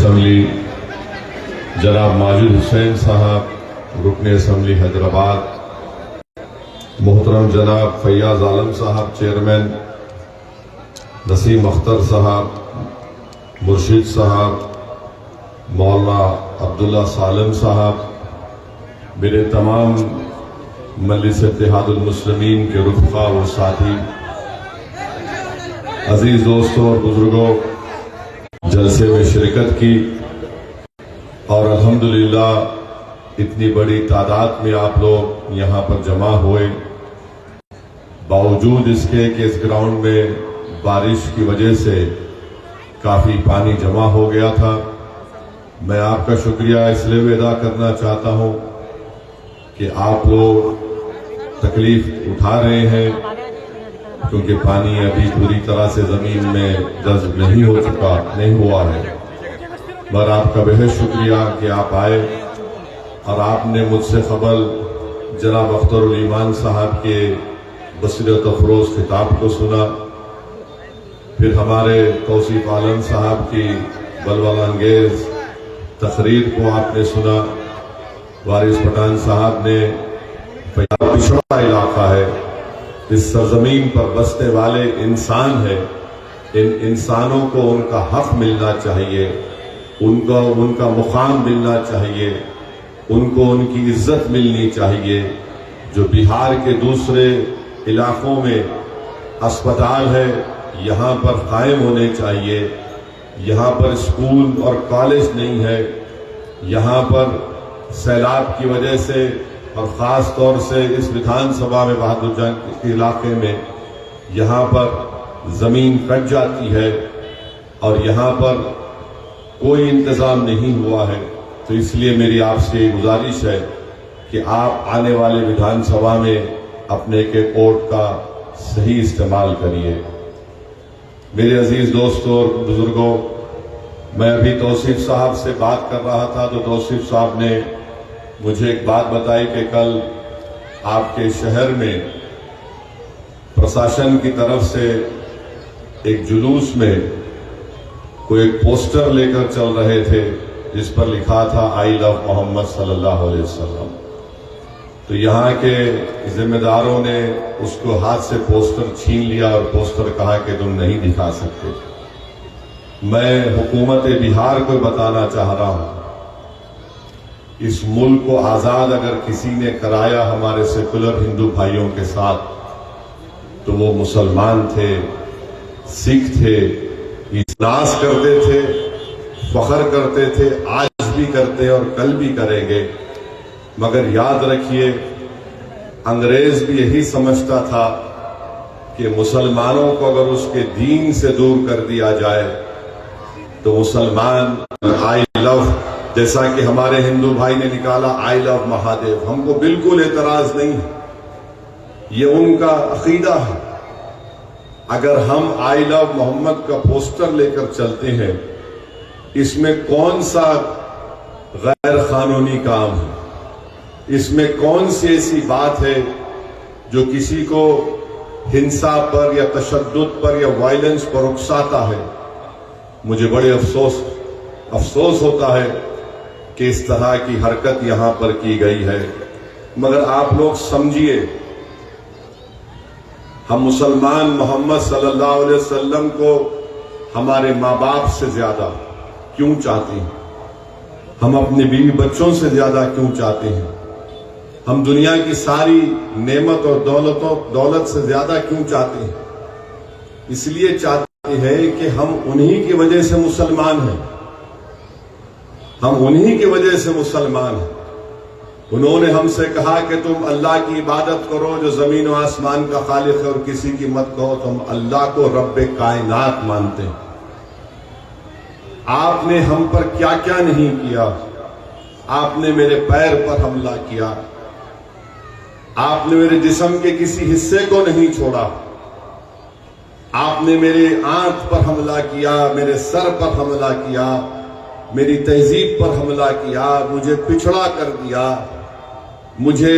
Assembly जनाब माजिद हुसैन साहब, रुकन असम्बली हैदराबाद, मोहतरम जनाब फैयाज आलम साहब चेयरमैन, नसीम अख्तर साहब, मुर्शिद साहब, मौलाना अब्दुल्ला सालम साहब, मेरे तमाम मजलिस इत्तेहादुल मुस्लिमीन के रुफ़क़ा व साथी, अजीज दोस्तों और बुजुर्गों, जलसे में शिरकत की और अल्हम्दुलिल्लाह इतनी बड़ी तादाद में आप लोग यहाँ पर जमा हुए, बावजूद इसके कि इस ग्राउंड में बारिश की वजह से काफ़ी पानी जमा हो गया था। मैं आपका शुक्रिया इसलिए अदा करना चाहता हूँ कि आप लोग तकलीफ उठा रहे हैं, क्योंकि पानी अभी पूरी तरह से ज़मीन में जज़्ब नहीं हुआ है। मगर आपका बेहद शुक्रिया कि आप आए और आपने मुझसे क़बल जनाब अख्तरुल ईमान साहब के बसीरत अफरोज़ खिताब को सुना, फिर हमारे तौसीफ आलम साहब की बलवल अंगेज़ तकरीर को आपने सुना। वारिस पठान साहब ने पिछड़ा इलाका है, इस सरजमीन पर बसने वाले इंसान है, इन इंसानों को उनका हक मिलना चाहिए, उनका मुकाम मिलना चाहिए, उनको उनकी इज्जत मिलनी चाहिए। जो बिहार के दूसरे इलाकों में अस्पताल है, यहाँ पर कायम होने चाहिए। यहाँ पर स्कूल और कॉलेज नहीं है, यहाँ पर सैलाब की वजह से और ख़ास तौर से इस विधानसभा में बहादुरजंग के इलाके में यहाँ पर ज़मीन कट जाती है और यहाँ पर कोई इंतज़ाम नहीं हुआ है। तो इसलिए मेरी आपसे गुजारिश है कि आप आने वाले विधानसभा में अपने के वोट का सही इस्तेमाल करिए। मेरे अजीज दोस्तों और बुजुर्गों, मैं अभी तौसीफ साहब से बात कर रहा था तो तौसीफ साहब ने मुझे एक बात बताई कि कल आपके शहर में प्रशासन की तरफ से एक जुलूस में कोई एक पोस्टर लेकर चल रहे थे जिस पर लिखा था आई लव मोहम्मद सल्लल्लाहु अलैहि वसल्लम। तो यहाँ के जिम्मेदारों ने उसको हाथ से पोस्टर छीन लिया और पोस्टर कहा कि तुम नहीं दिखा सकते। मैं हुकूमत बिहार को बताना चाह रहा हूं, इस मुल्क को आजाद अगर किसी ने कराया हमारे सेकुलर हिंदू भाइयों के साथ, तो वो मुसलमान थे, सिख थे, नाज करते थे, फख्र करते थे, आज भी करते और कल भी करेंगे। मगर याद रखिए, अंग्रेज भी यही समझता था कि मुसलमानों को अगर उसके दीन से दूर कर दिया जाए तो मुसलमान आई लव, जैसा कि हमारे हिंदू भाई ने निकाला आई लव महादेव, हमको बिल्कुल एतराज नहीं है, ये उनका अकीदा है। अगर हम आई लव मोहम्मद का पोस्टर लेकर चलते हैं, इसमें कौन सा गैर कानूनी काम है, इसमें कौन सी ऐसी बात है जो किसी को हिंसा पर या तशद्दुद पर या वायलेंस पर उकसाता है। मुझे बड़े अफसोस होता है कि इस तरह की हरकत यहां पर की गई है। मगर आप लोग समझिए, हम मुसलमान मोहम्मद सल्लल्लाहु अलैहि वसल्लम को हमारे माँ बाप से ज्यादा क्यों चाहते हैं, हम अपने बीवी बच्चों से ज्यादा क्यों चाहते हैं, हम दुनिया की सारी नेमत और दौलत से ज्यादा क्यों चाहते हैं? इसलिए चाहते हैं कि हम उन्हीं की वजह से मुसलमान हैं, हम उन्हीं की वजह से मुसलमान हैं। उन्होंने हमसे कहा कि तुम अल्लाह की इबादत करो जो जमीन और आसमान का खालिक है, और किसी की मत कहो। तुम अल्लाह को रब्बे कायनात मानते हैं। आपने हम पर क्या क्या नहीं किया। आपने मेरे पैर पर हमला किया, आपने मेरे जिस्म के किसी हिस्से को नहीं छोड़ा, आपने मेरे आंख पर हमला किया, मेरे सर पर हमला किया, मेरी तहजीब पर हमला किया, मुझे पिछड़ा कर दिया, मुझे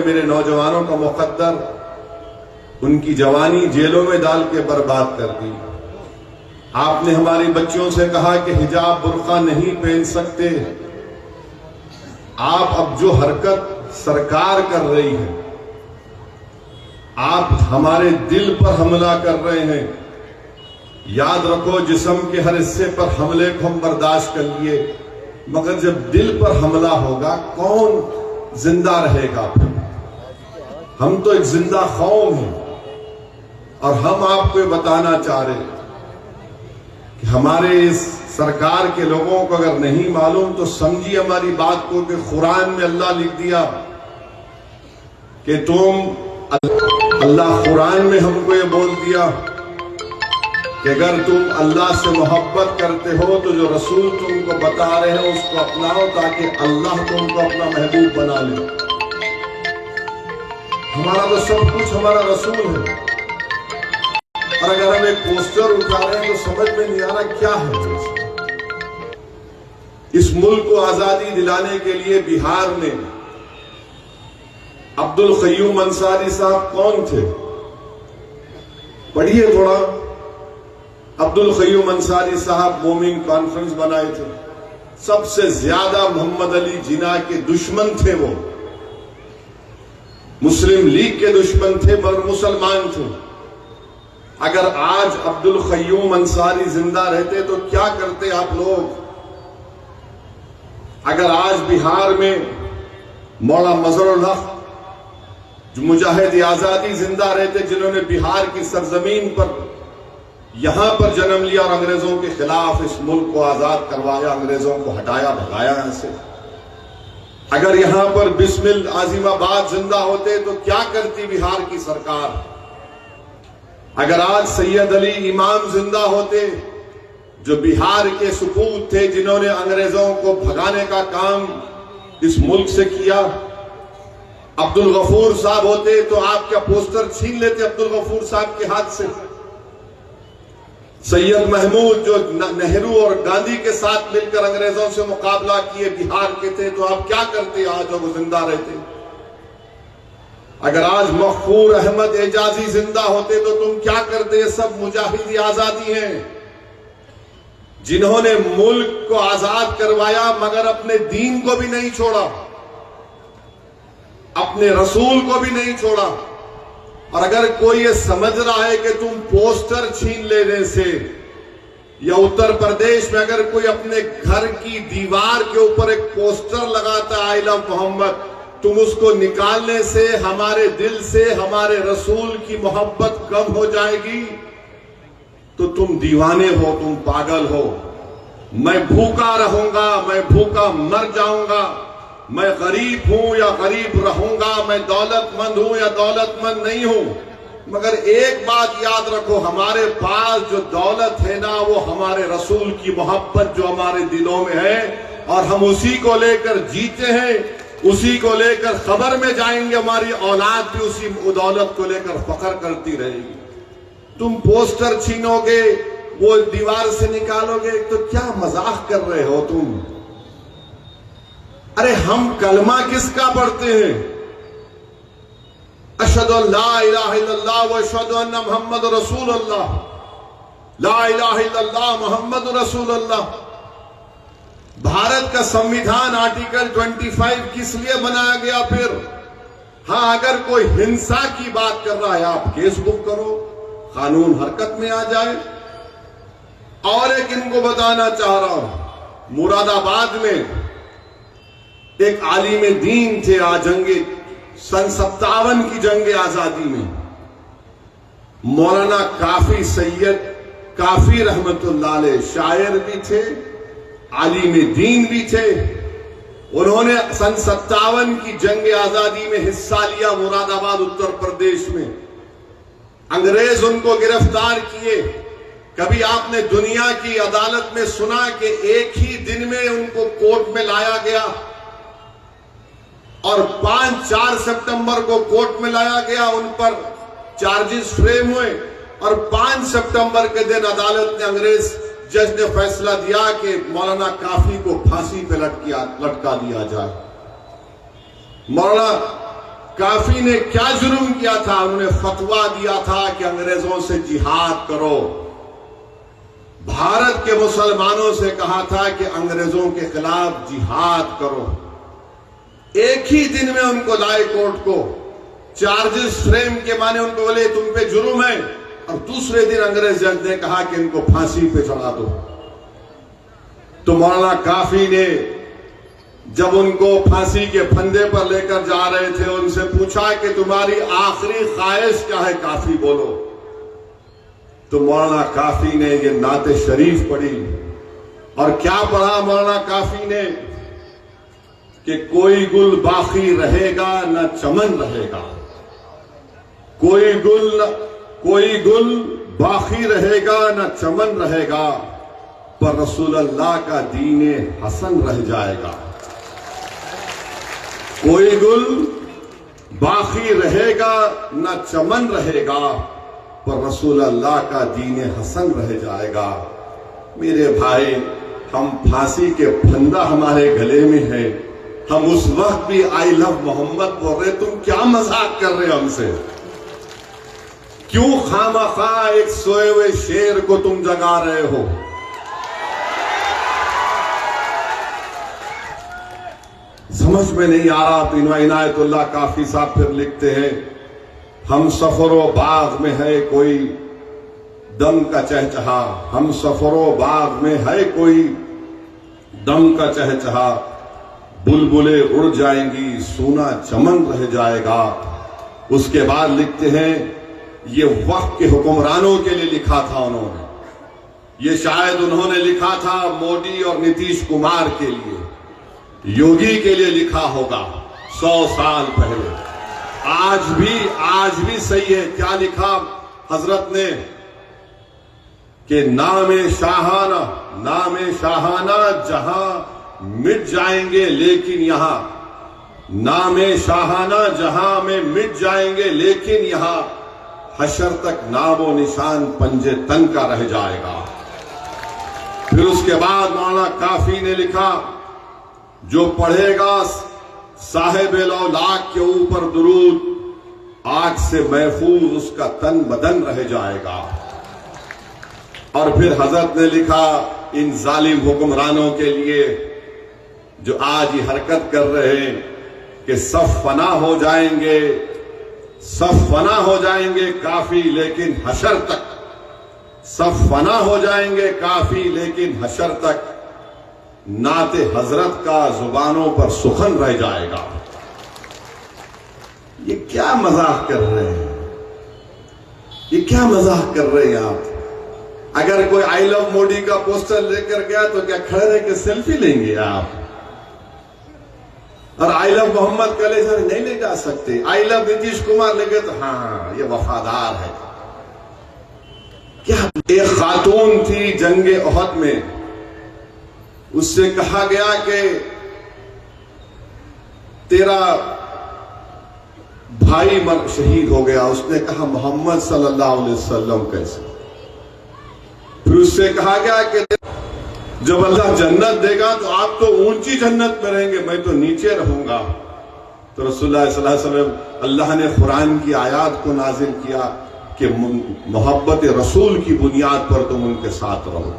मेरे नौजवानों का मुकद्दर उनकी जवानी जेलों में डाल के बर्बाद कर दी। आपने हमारी बच्चियों से कहा कि हिजाब बुर्का नहीं पहन सकते। आप अब जो हरकत सरकार कर रही है, आप हमारे दिल पर हमला कर रहे हैं। याद रखो, जिस्म के हर हिस्से पर हमले को हम बर्दाश्त कर लिए, मगर जब दिल पर हमला होगा कौन जिंदा रहेगा? हम तो एक जिंदा कौम हैं और हम आपको ये बताना चाह रहे हैं कि हमारे इस सरकार के लोगों को अगर नहीं मालूम तो समझिए हमारी बात को कि कुरान में अल्लाह लिख दिया कि अल्लाह कुरान में हमको ये बोल दिया कि अगर तुम अल्लाह से मोहब्बत करते हो तो जो रसूल तुमको बता रहे हैं उसको अपनाओ ताकि अल्लाह तुमको अपना महबूब बना ले। हमारा तो सब कुछ हमारा रसूल है, और अगर हम एक पोस्टर उठा रहे हैं तो समझ में नहीं आ रहा क्या है। इस मुल्क को आजादी दिलाने के लिए बिहार में अब्दुल क़य्यूम अंसारी साहब कौन थे? पढ़िए थोड़ा। अब्दुल क़य्यूम अंसारी साहब मोमिन कॉन्फ्रेंस बनाए थे। सबसे ज्यादा मोहम्मद अली जिन्ना के दुश्मन थे। वो मुस्लिम लीग के दुश्मन थे पर मुसलमान थे। अगर आज अब्दुल क़य्यूम अंसारी जिंदा रहते तो क्या करते आप लोग? अगर आज बिहार में मौला मजहरुल हक जो मुजाहिद आजादी जिंदा रहते, जिन्होंने बिहार की सरजमीन पर यहां पर जन्म लिया और अंग्रेजों के खिलाफ इस मुल्क को आजाद करवाया, अंग्रेजों को हटाया भगाया यहां से, अगर यहां पर बिस्मिल आजिमाबाद जिंदा होते तो क्या करती बिहार की सरकार? अगर आज सैयद अली इमाम जिंदा होते जो बिहार के सुपूत थे, जिन्होंने अंग्रेजों को भगाने का काम इस मुल्क से किया, अब्दुल गफूर साहब होते तो आप क्या पोस्टर छीन लेते अब्दुल गफूर साहब के हाथ से? सैयद महमूद जो नेहरू और गांधी के साथ मिलकर अंग्रेजों से मुकाबला किए बिहार के थे, तो आप क्या करते आज वो जिंदा रहते? अगर आज मखफूर अहमद एजाजी जिंदा होते तो तुम क्या करते? ये सब मुजाहिदी आजादी हैं जिन्होंने मुल्क को आजाद करवाया मगर अपने दीन को भी नहीं छोड़ा, अपने रसूल को भी नहीं छोड़ा। और अगर कोई ये समझ रहा है कि तुम पोस्टर छीन लेने से, या उत्तर प्रदेश में अगर कोई अपने घर की दीवार के ऊपर एक पोस्टर लगाता है आई लव मोहम्मद, तुम उसको निकालने से हमारे दिल से हमारे रसूल की मोहब्बत कम हो जाएगी, तो तुम दीवाने हो, तुम पागल हो। मैं भूखा रहूंगा, मैं भूखा मर जाऊंगा, मैं गरीब हूं या गरीब रहूंगा, मैं दौलतमंद हूं या दौलतमंद नहीं हूं, मगर एक बात याद रखो, हमारे पास जो दौलत है ना, वो हमारे रसूल की मोहब्बत जो हमारे दिलों में है, और हम उसी को लेकर जीते हैं, उसी को लेकर खबर में जाएंगे। हमारी औलाद भी उसी दौलत को लेकर फख्र करती रहेगी। तुम पोस्टर छीनोगे, वो दीवार से निकालोगे, तो क्या मजाक कर रहे हो तुम? अरे हम कलमा किसका पढ़ते हैं? अशहदु अल्ला इलाहा इल्लल्लाह व अशहदु अन्ना मुहम्मद रसूलुल्लाह, ला इलाहा इल्लल्लाह मुहम्मद रसूलुल्लाह। भारत का संविधान आर्टिकल 25 किस लिए बनाया गया? फिर हाँ, अगर कोई हिंसा की बात कर रहा है आप केस बुक करो, कानून हरकत में आ जाए। और एक इनको बताना चाह रहा हूं, मुरादाबाद में एक आलिम दीन थे, जंगे सन 57 की जंग आजादी में मौलाना काफी सैयद काफी रहमतुल्लाह अलैह शायर भी थे, आलिम दीन भी थे। उन्होंने सन 57 की जंग आजादी में हिस्सा लिया मुरादाबाद उत्तर प्रदेश में। अंग्रेज उनको गिरफ्तार किए। कभी आपने दुनिया की अदालत में सुना कि एक ही दिन में उनको कोर्ट में लाया गया और 5-4 सितंबर को कोर्ट में लाया गया, उन पर चार्जेस फ्रेम हुए और 5 सितंबर के दिन अदालत ने, अंग्रेज जज ने फैसला दिया कि मौलाना काफी को फांसी पे लटका दिया जाए। मौलाना काफी ने क्या जुर्म किया था? उन्होंने फतवा दिया था कि अंग्रेजों से जिहाद करो, भारत के मुसलमानों से कहा था कि अंग्रेजों के खिलाफ जिहाद करो। एक ही दिन में उनको लाए कोर्ट को, चार्जेस फ्रेम के माने उनको बोले तुम पे जुर्म है, और दूसरे दिन अंग्रेज जज ने कहा कि इनको फांसी पे चढ़ा दो। तो मौलाना काफी ने जब उनको फांसी के फंदे पर लेकर जा रहे थे, उनसे पूछा कि तुम्हारी आखिरी ख्वाहिश क्या है, काफी बोलो। तो मौलाना काफी ने ये नाते शरीफ पढ़ी, और क्या पढ़ा मौलाना काफी ने कि कोई गुल बाकी रहेगा न चमन रहेगा, कोई गुल बाकी रहेगा न चमन रहेगा, पर रसूल अल्लाह का दीने हसन रह जाएगा। कोई गुल बाकी रहेगा न चमन रहेगा, पर रसूल अल्लाह का दीने हसन रह जाएगा। मेरे भाई, हम फांसी के फंदा हमारे गले में है, हम उस वक्त भी आई लव मोहम्मद बोल रहे, तुम क्या मजाक कर रहे हो हमसे? क्यों खामखा एक सोए हुए शेर को तुम जगा रहे हो? समझ में नहीं आ रहा। तो इनायतुल्लाह काफी साहब फिर लिखते हैं, हम सफरो बाग में है कोई दम का चहचहा, हम सफरो बाग में है कोई दम का चहचहा, बुलबुले उड़ जाएंगी सूना चमन रह जाएगा। उसके बाद लिखते हैं, ये वक्त के हुक्मरानों के लिए लिखा था उन्होंने, ये शायद उन्होंने लिखा था मोदी और नीतीश कुमार के लिए, योगी के लिए लिखा होगा 100 साल पहले। आज भी सही है। क्या लिखा हजरत ने कि नामे शाहाना जहां मिट जाएंगे लेकिन यहां, नामे शाहाना जहां में मिट जाएंगे लेकिन यहां हशर तक नामो निशान पंजे तन का रह जाएगा। फिर उसके बाद मौलाना काफी ने लिखा, जो पढ़ेगा साहिब लौलाक के ऊपर दुरूद, आग से महफूज उसका तन बदन रह जाएगा। और फिर हजरत ने लिखा इन जालिम हुक्मरानों के लिए जो आज ये हरकत कर रहे हैं कि सब फना हो जाएंगे काफी लेकिन हशर तक, सब फना हो जाएंगे काफी लेकिन हशर तक नाते हजरत का जुबानों पर सुखन रह जाएगा। ये क्या मजाक कर रहे हैं? ये क्या मजाक कर रहे हैं आप? अगर कोई आई लव मोदी का पोस्टर लेकर गया तो क्या खड़े रह के सेल्फी लेंगे आप? और आई लव मोहम्मद का ले नहीं ले जा सकते, आई लव नीतीश कुमार लेके तो हाँ ये वफादार है। क्या एक खातून थी जंगे ओहद में, उससे कहा गया कि तेरा भाई शहीद हो गया। उसने कहा मोहम्मद सल्लल्लाहु अलैहि वसल्लम कैसे? फिर उससे कहा गया कि जब अल्लाह जन्नत देगा तो आप तो ऊंची जन्नत में रहेंगे, मैं तो नीचे रहूंगा। तो रसूलुल्लाह सल्लल्लाहु अलैहि वसल्लम, अल्लाह ने कुरान की आयत को नाजिल किया कि मोहब्बत रसूल की बुनियाद पर तुम उनके साथ रहो।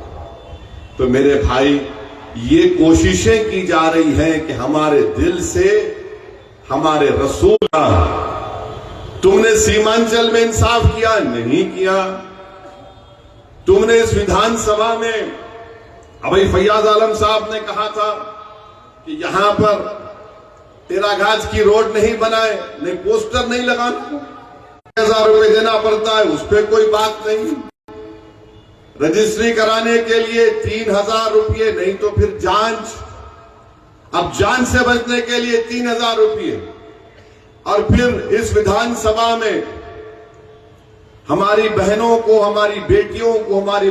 तो मेरे भाई, ये कोशिशें की जा रही हैं कि हमारे दिल से हमारे रसूल का, तुमने सीमांचल में इंसाफ किया नहीं किया, तुमने इस विधानसभा में अभी फैयाज आलम साहब ने कहा था कि यहां पर 13 गाज की रोड नहीं बनाए, नहीं पोस्टर नहीं लगाना, 1000 रुपए देना पड़ता है, उस पर कोई बात नहीं। रजिस्ट्री कराने के लिए 3000 रुपये, नहीं तो फिर जांच, अब जान से बचने के लिए 3000 रुपये। और फिर इस विधानसभा में हमारी बहनों को, हमारी बेटियों को, हमारी